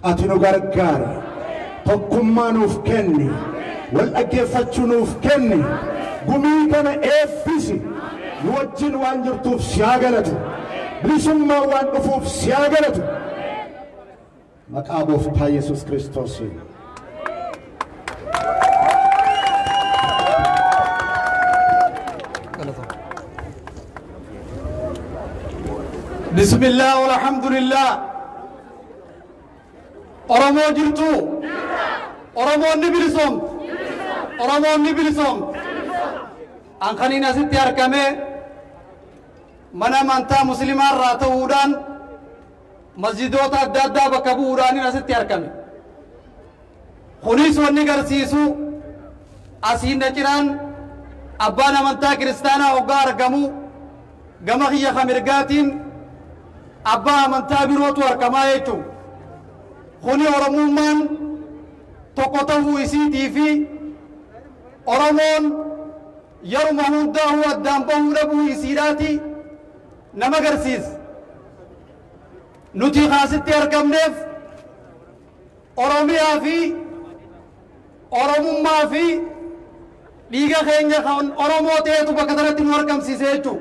ati nu gargaari tokkummaa nuuf kenni wal dhaggeeffachuu nuuf kenni gumii kana eebbisi nu wajjin waan jirtuuf si haa galatu bilisummaa waan dhufuuf si haa galatu maqaa gooftaa Yesuus Kiristoosiin. بسم الله والحمد لله أرمو جرتو أرمو نبلسوم أرمو نبلسوم أنخني نسيت يركمه منا منتا مسلمان راتودان مسجدوت أدادا بكبوراني نسيت يركمه خنيس ونقرسيسو أسين نجران أبانا منتا كريستانا وقار قمو قمخي خمرقاتين أبا من تابروت وركما يجو خوني أرمومان تقطه يسيتي في أرمون يرمهون داهو الدامبه ربو يسيراتي نما قرسيس نتي خاستي أركم نف أرميا في أرموما في ليغا خينجا خون أرمو تيتو بكترة وركم سيسيتو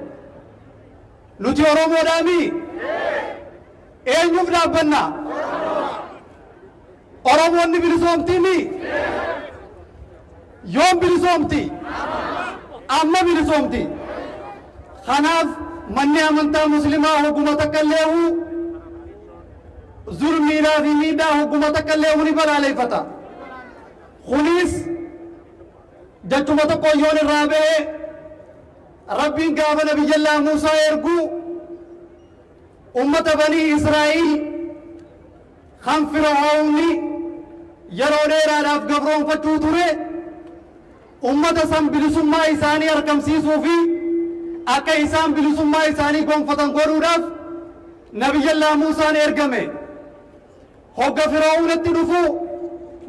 نتي أرمو دامي اين يفنا بنا أرمون بلسومتي مي يوم بلسومتي أما بلسومتي خناف من أمنتا مسلمة حكومتك الليه ظلمي لا في ميدا حكومتك الليه نبال علي فتا خليس جتمتك يون الرابع ربين قابل نبي الله موسى يرقو أمة بني إسرائيل خم فرعوني يروني راف قبرون فتوتوري أمة سم بلسما إساني أركم سيسو في أكا إسان بلسما إساني قوم فتن قرو راف نبي الله موسى نرقمي حق فرعون التنفو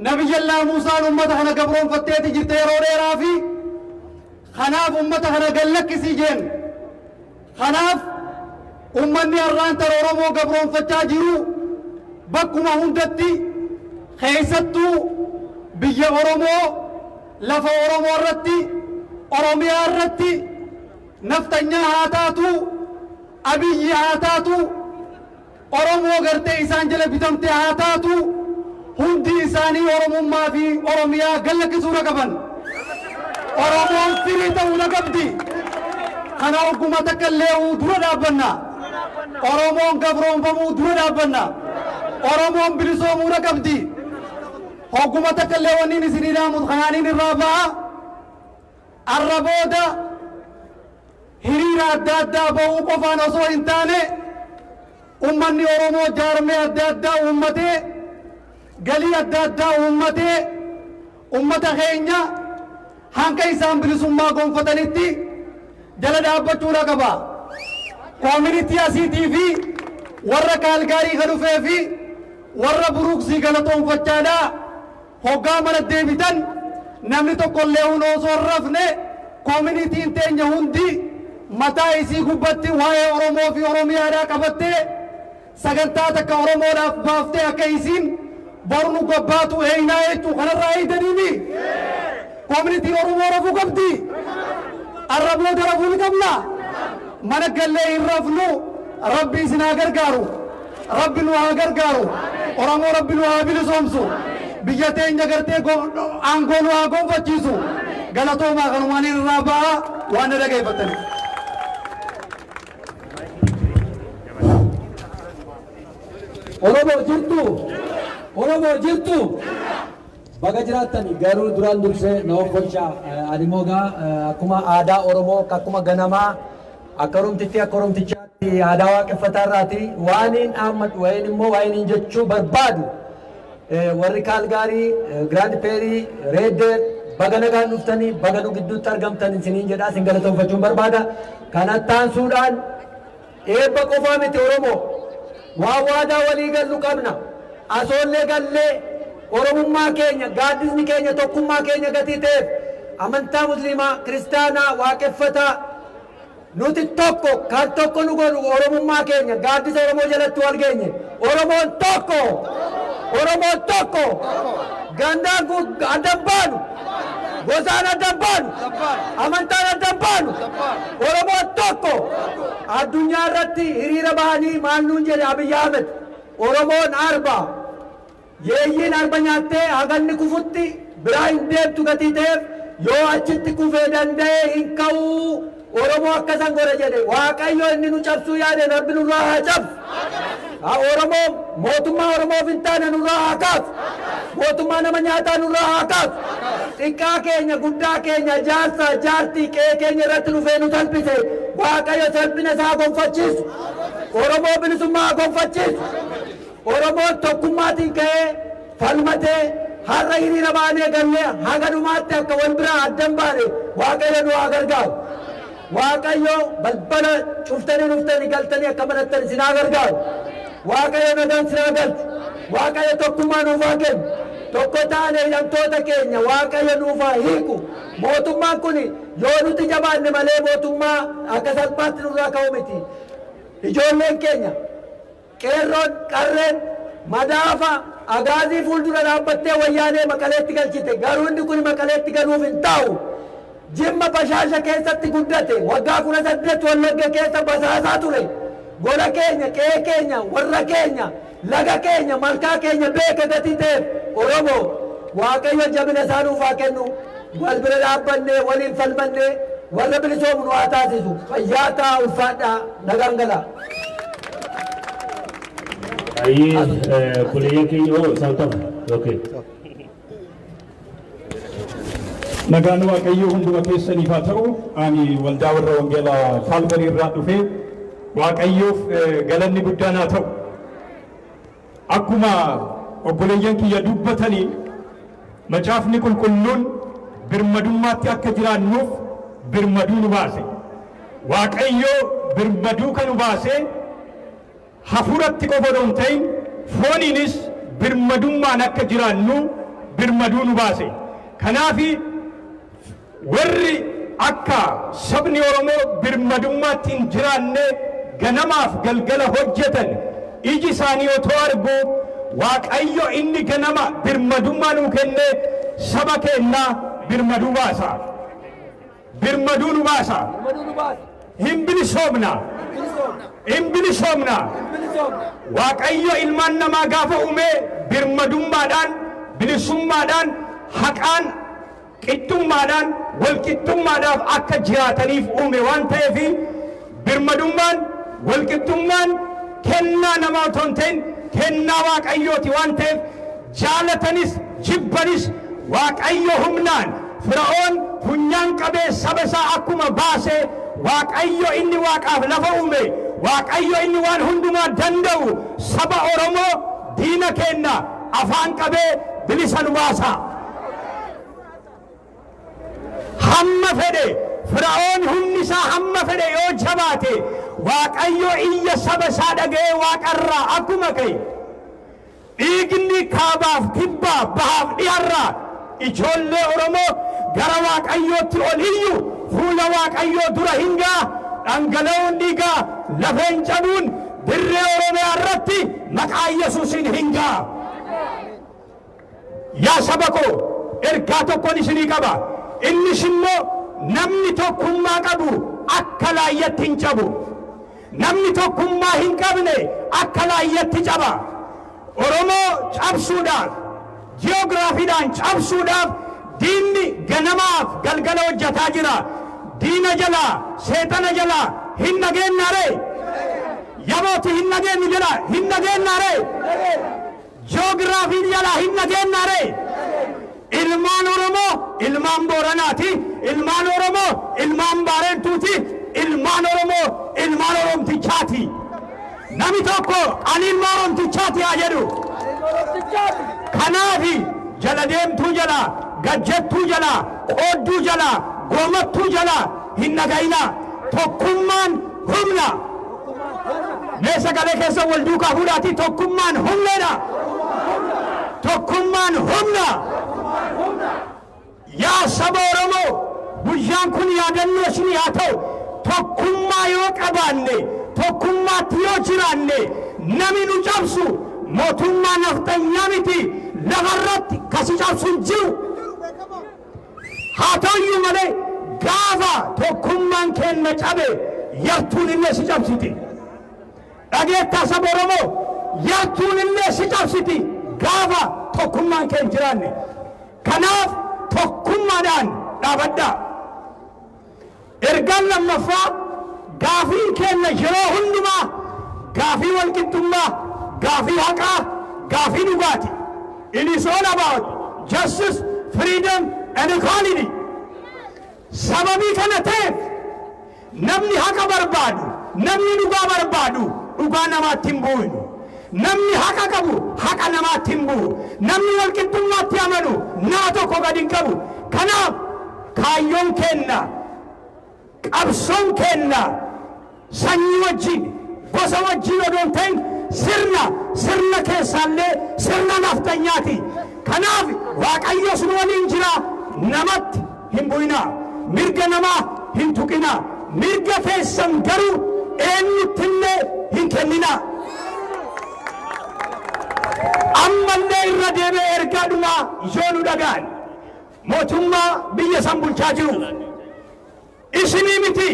نبي الله موسى أمة هنا قبرون فتيتي جرتي يروني رافي خناف أمة هنا قلق سيجين خناف أمني أران ترورمو قبرون فتاجرو بكما هندتي خيستو بيا أورمو لفا أورمو الرتي أورميا الرتي نفتنيا هاتاتو أبي هاتاتو أورمو غرتي إسان جل بتمتي هاتاتو هندي إساني أورمو ما في أورميا قلق سورة قبن أورمو فريتو نقبدي خنا حكومتك اللي ودرو دابنا أرمون قبرون فمو درنا بنا أرمون بلسوم ركبتي حكومتك اللي ونين سنينا مدخانين الرابعة الربودة هريرا الدادة بو قفان أصو انتاني أمني أرمو جارمي الدادة أمتي قلي الدادة أمتي أمت خينيا هانكا إسان بلسوم ما قوم فتنتي جلد أبتو رقبا community asiti fi warra kalgari gadufe fi warra buruksi galaton fachada hogga mana debitan namni tokko leewno sorrafne community teenya hundi mata isi gubbatti waa'ee oromoo fi oromiyaadha qabatte sagantaa takka oromoodhaaf baafte akka isin bornu gobbaatu eeyna jechu kanarraa eeydanimi community oromoo rafuu qabdi arraboo darafuu ni qabna mana galle irrafnu rabbi isina gargaaru rabbi nu haa gargaaru oromoo rabbi nu haa bilisomsu biyya teenya gartee aangoo nu haa gonfachiisu galatoomaa kanumaan irraa ba'a waan dhaggeeffattan oromoo jirtu baga jiraatani garuu duraan dursee na offolcha animoga akkuma aadaa oromoo akkuma ganamaa akkarumtitti akkarumtichaatti aadaa waaqeffatarraati waaniin ahmad wayin immoo wayin jechuu barbaadu warri kaalgaarii giraand peerii reeddeer baga nagaan dhuftanii baga nu gidduutti argamtan isiniin jedhaa isin galatoonfachuun barbaada kanattaan suudhaan eebba qofaa miti oromoo waa waadaa walii gallu qabna asoollee gallee oromummaa keenya gaaddisni keenya tokkummaa keenya gatii ta'eef amantaa musliimaa kiristaanaa waaqeffataa nuti tokko kan tokko nu godhu oromummaa keenya gaaddisa oromoo jalatti wal geenye oromoon tokko Oromoo tokko gandaan kun addan baanu gosaan addan baanu amantaan addan baanu Oromoo tokko addunyaa irratti hiriira bahanii maal nuun jedhe Abiy Ahmed Oromoon arba yeeyyiin arba nyaattee haganni kufutti biraa hin deemtu gatii ta'eef yoo achitti kufee danda'e hin ka'u Oromoo akkasan godhe jedhe Waaqayyo inni nu cabsuu yaade Rabbi nurraa haa cabsu. Oromoo mootummaa Oromoof hin taane nurraa haa kaasu. Mootummaa nama nyaataa nurraa haa kaasu. Xiqqaa keenya guddaa keenya jaarsa jaartii qe'ee keenya irratti dhufee nu salphise Waaqayyo salphina isaa gonfachiisu. Oromoo bilisummaa gonfachiisu. Oromoon tokkummaatiin ka'ee falmatee har'a hiriira baanee gallee haga dhumaatti akka wal biraa addan baane Waaqayyo nu haa gargaaru. Waaqayyo balbala cuftanii dhuftanii galtanii akka manattan isin haa gargaaru. Waaqayyo nagaan isin haa galchu. Waaqayyo tokkummaa nuuf haa kennu. Tokko taane hidhamtoota keenya Waaqayyo nuuf haa hiiku. Mootummaan kun yoo nuti jabaanne malee mootummaa akka salphaatti nurraa ka'u miti. Ijoolleen keenya qeerroon qarreen madaafa agaazii fuuldura dhaabbattee wayyaanee Maqaleetti galchite garuu inni kun Maqaleetti galuuf hin taa'u. Jimma Bashaasha keessatti guddate waggaa 18 Wallagga keessa basaasaa ture. Gola keenya qe'ee keenya warra keenya laga keenya malkaa keenya beeka gatii ta'eef Oromoo Waaqayyo jabina isaa nuuf haa kennu. Wal bira dhaabbannee waliin falmannee warra bilisoomu nu haa taasisu. Fayyaa ta'aa ulfaadhaa nagaan galaa. Nagaan Waaqayyo hunduma keessaniif haa ta'u. Ani waldaa warra wangeelaa Kaalvarii irraa dhufee Waaqayyoof galanni guddaan haa ta'u. Akkuma obboleeyyan kiyya dubbatanii macaafni qulqulluun birmadummaatti akka jiraannuuf birmaduu nu baase. Waaqayyo birmaduu kan nu baase hafuuratti qofa osoo hin ta'in fooniinis birmadummaan akka jiraannu birmaduu nu baase. Kanaafi warri akka sabni Oromoo birmadummaatti hin jiraanne ganamaaf galgala hojjetan iji isaanii otoo argu Waaqayyo inni ganama birmadummaa nuu kenne saba keenyaa birmaduu baasa. Birmaduu nu baasa. Hin bilisoomna. Hin bilisoomna. Waaqayyo ilmaan namaa gaafa uume birmadummaadhaan bilisummaadhaan haqaan qixxummaadhaan walqixxummaadhaaf akka jiraataniif uume waan ta'eef birmadummaan walqixxummaan kennaa namaa otoo hin ta'in kennaa Waaqayyooti waan ta'eef jaalatanis jibbanis Waaqayyo humnaan Fir'aoon funyaan qabee saba isaa akkuma baase Waaqayyo inni Waaqaaf lafa uume Waaqayyo inni waan hundumaa danda'u saba Oromoo diina kenna afaan qabee bilisa nu baasa. Hamma fedhe Fir'aoon humni isaa hamma fedhe yoo jabaate Waaqayyo iyya saba isaa dhaga'ee Waaqarraa akkuma ka'e dhiigni kaabaaf kibbaa bahaaf dhiharraa ijoollee Oromoo gara Waaqayyootti ol iyyu fuula Waaqayyoo dura hingaa dhangala'uun dhiigaa lafeen cabuun dirree Oromiyaa irratti maqaa Yesuusiin hingaa. Yaa saba koo ergaa tokkoon isinii qaba. Innis immoo namni tokkummaa qabu akka laayyatti hin cabu. Namni tokkummaa hin qabne akka laayyatti caba. Oromoo cabsuudhaaf ji'oogiraafiidhaan cabsuudhaaf diinni ganamaaf galgala hojjetaa jira. Diina jalaa seexana jalaa hin nageennaare. Yabooti hin nageennu jala hin nageennaare. Ji'oogiraafii jalaa hin nageennaare. Ilmaan Oromoo ilmaan Booranaati. Ilmaan Oromoo ilmaan Baarentuuti. Ilmaan Oromoo ilmaan Oromtichaati. Nami tokko ani ilma Oromtichaati haa jedhu. Kanaafi jala deemtuu jala gajjettuu jala qoodduu jala goomattuu jala hin nagayina. Tokkummaan humna. Mee sagalee keessa wal duukaa fuudhaati. Tokkummaan humneedha. Tokkummaan humna. Yaa saba Oromoo guyyaan kun yaadannoo isinii haa ta'u. Tokkummaa yoo qabaanne tokkummaatti yoo jiraanne nami nu cabsu mootummaa naftanyaa miti lafarratti kasi cabsuun jiru. Haa ta'uyyuu malee gaafa tokkummaan keenya cabe yartuun illee si cabsiti. Dhageettaa saba Oromoo yartuun illee si cabsiti gaafa tokkummaan keenya jiraanne. Kanaaf tokkummaadhaan dhaabadhaa. Ergaan lammaffaa gaafii keenya yeroo hundumaa gaafii walqixxummaa, gaafii haqaa, gaafii dhugaati. It is all about justice, freedom and equality. Sababii kana ta'eef namni haqa barbaadu, namni dhugaa barbaadu dhugaa namaatti hin bu'u. Namni haqa qabu haqa namaatti hin bu'u. Namni walqixxummaatti amanu nama tokko gadi hin qabu. Kanaaf kaayyoon keenya, qabsoon keenya sanyii wajjin, gosa wajjin odoo hin ta'in sirna keessaallee sirna naftanyaati. Kanaaf Waaqayyos nu waliin jira. Namatti hin bu'inaa, mirga namaa hin tuqinaa, mirga keessan garuu eenyuttillee hin kenninaa. Ammallee irra deebi'ee ergaadhumaa yoo nu dhagaan mootummaa biyya san bulchaa jiru isinii miti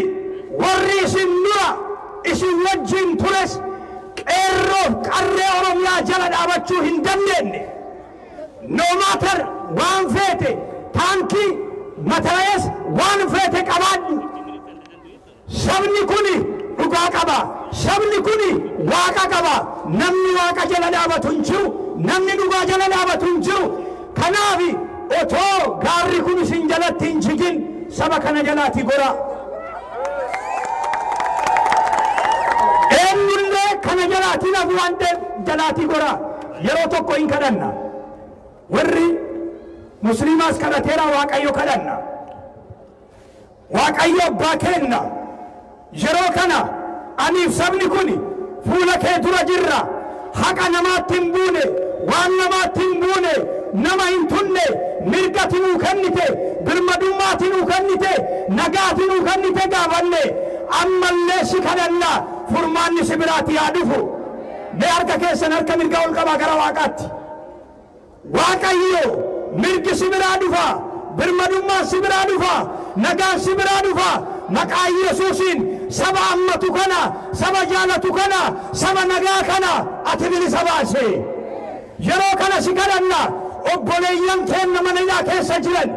warri isin dura isin wajjin tures qeerroo qarree Oromiyaa jala dhaabachuu hin dandeenye. No matter waan feete taankii mataraayes waan feete qabaadhu. Sabni kuni dhugaa qaba. Sabni kuni waaqa qaba. Namni waaqa jala dhaabatu hin jiru. Namni dhugaa jala dhaabatu hin jiru. Kanaaf otoo gaarri kun isin jalatti hin jigin saba kana jalaati gora. Eenyullee kana jalaati nafu waan ta'eef jalaati gora. Yeroo tokko hin kadhanna. Warri musliimaas kadhateera Waaqayyo kadhanna. Waaqayyo abbaa kenna. Yeroo kana aniif sabni kuni fuula kee dura jirra. Haqa namaatti hin buune, waan namaatti hin buune, nama hin tunne, mirgati nuu kennite, birmadummaati nuu kennite, nagaati nuu kennite gaafanne. Ammallee si kadhanna furmaanni si biraatti haa dhufu. Mee harka keessan harka mirgaa ol qabaa gara Waaqaatti. Waaqayyo mirgi si biraa dhufa, birmadummaan si biraa dhufa, nagaan si biraa dhufa. Maqaa Yesuusiin saba ammatu kana, saba jaalatu kana, saba nagaa kana ati bilisa baase. Yeroo kana si kadhanna obboleeyyan keenya mana hidhaa keessa jiran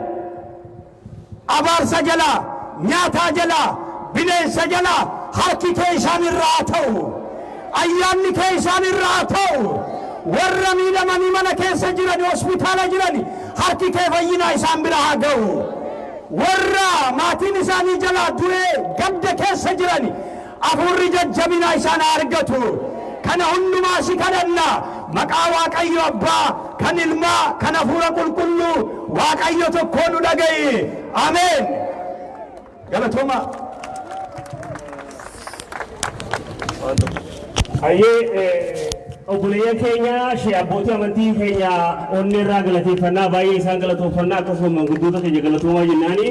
abaarsa jalaa, nyaataa jalaa, bineensa jalaa harki kee isaan irraa haa ta'u. Ayyaanni kee isaan irraa haa ta'u. Warra miidhamanii mana keessa jiran, hospitaala jiran harki kee fayyinaa isaan bira haa ga'u. Warra maatiin isaanii jalaa du'ee gadda keessa jiran afurri jajjabinaa isaan argatu. Kana hundumaa si kadhanna maqaa Waaqayyo Abbaa, kan Ilmaa, kan Hafuura Qulqulluu Waaqayyo tokkoo nu dhaga'i. Ameen. Galatooma. obboleeyyan keenya abbootii amantii keenya onnee irraa galateeffannaa baay'ee isaan galatoofannaa akkasuma manguddoota keenya galatoomaa jennaani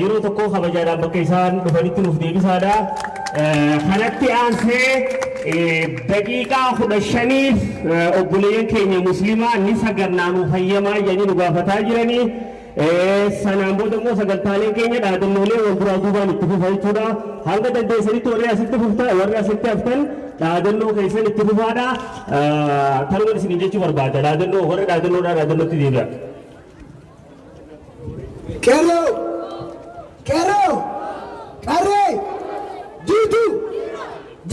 yeroo tokko kabajaadhaan bakka isaan dhufanitti nuuf deebisaadha. Kanatti aansee daqiiqaa 15 obboleeyyan keenya musliimaa ni sagannaa nuuf hayyamaa jedhanii nu gaafataa jiranii. Sanaan booda immoo sagantaaleen keenya dhaadannoolee wal duraa duubaan itti fufa jechuudha. Hanga dandeessanitti warri asitti fuftan, warri asitti haftan dhaadannoo keessan itti fufaadha. Kanuma isin jechuu barbaada. Dhaadannoo warri dhaadannoodhaan dhaadannootti deebi'a. Keroo! Keroo! Qarree! Jiituu!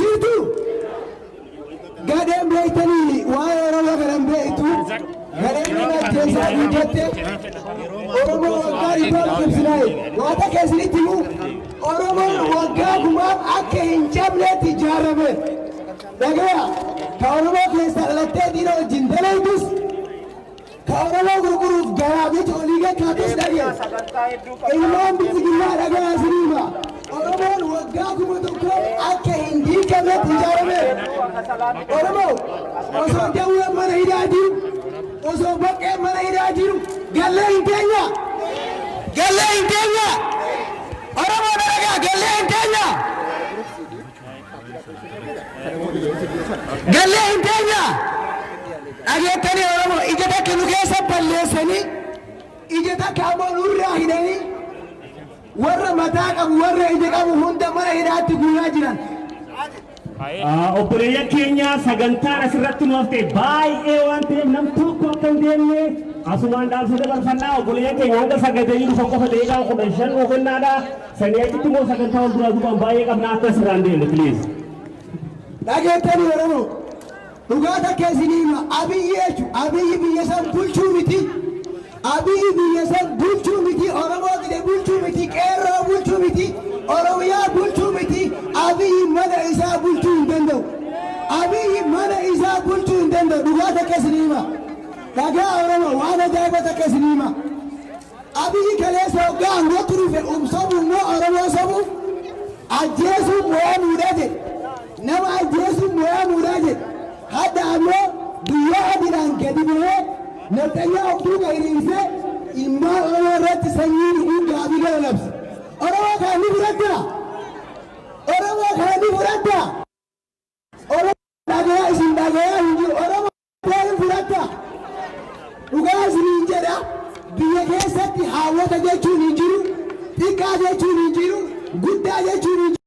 Jiituu! Gadeen beektanii waa'ee Oromoo garan beektu. Gadeen keessaa guuttatte Oromoo waggaa dhibbaa ibsinaayi. Waata keessanitti immoo Oromoon waggaa gumaaf akka hin cabneetti ijaarame. Dhagaya ka Oromoo keessa dhalattee dhiira wajjin dalaytus ka Oromoo gurguruuf garaa miti olii gakkaatus dhagaya. Ilmaan biziginnaa dhagaya siniima. Oromoon waggaa kuma tokko akka hin diigamneetti ijaarame. Oromoo osoo dawween mana hidhaa jiru, osoo baqqeen mana hidhaa jiru, gallee hin keenya. Gallee hin keenya. Oromoo dalagaa gallee hin keenya. Gallee hin keenya. dhageettanii Oromoo ija takka nu keessa balleessanii ija takka ammoo nurraa hidhanii warra mataa qabu warra ija qabu hunda mana hidhaatti guuraa jiran. Obboleeyyan keenya sagantaan asirratti nuuf ta'e baay'ee waan ta'eef nam tokko akka hin deemne asumaan dhaamsa dabarfannaa obboleeyyan keenya hanga sagadanii dhufan qofa deeqaa 15 oofannaadha. Sanii achitti immoo sagantaa wal duraa duubaan baay'ee qabna akka asirraan deemne please. Dhageettanii Oromoo dhugaa takka isiniima Abiyyi jechuun Abiyyi biyya san bulchuu miti. Abiyyi biyya san bulchuu miti Oromoo gide bulchuu miti qeerroo bulchuu miti Oromiyaa bulchuu miti Abiyyi mana isaa bulchuu hin danda'u. Abiyyi mana isaa bulchuu hin danda'u dhugaa takka isiniima. Dhagaa Oromoo waan ajaa'iba takka isiniima. Abiyyi kaleessa hoggaa angootti dhufe sobuu immoo Oromoo sobuu ajjeesuun mo'aa muudhaa jedhe. Nama ajjeesuun mo'aa muudhaa jedhe. Hadda ammoo biyya adiidhaan gadi bu'ee Netanyaa of duuba hiriirsee ilmaan Oromoo irratti sanyiin hunda abidda labse. Oromoo kana ni fudhaddaa? Oromoo kana ni fudhaddaa? Oromoo dhagayaa isin dhagayaa hin jiru. Oromoo hin fudhaddaa? Dhugaa isiniin jedha biyya keessatti haawwata jechuun hin jiru, xiqqaa jechuun hin jiru, guddaa jechuun hin jiru.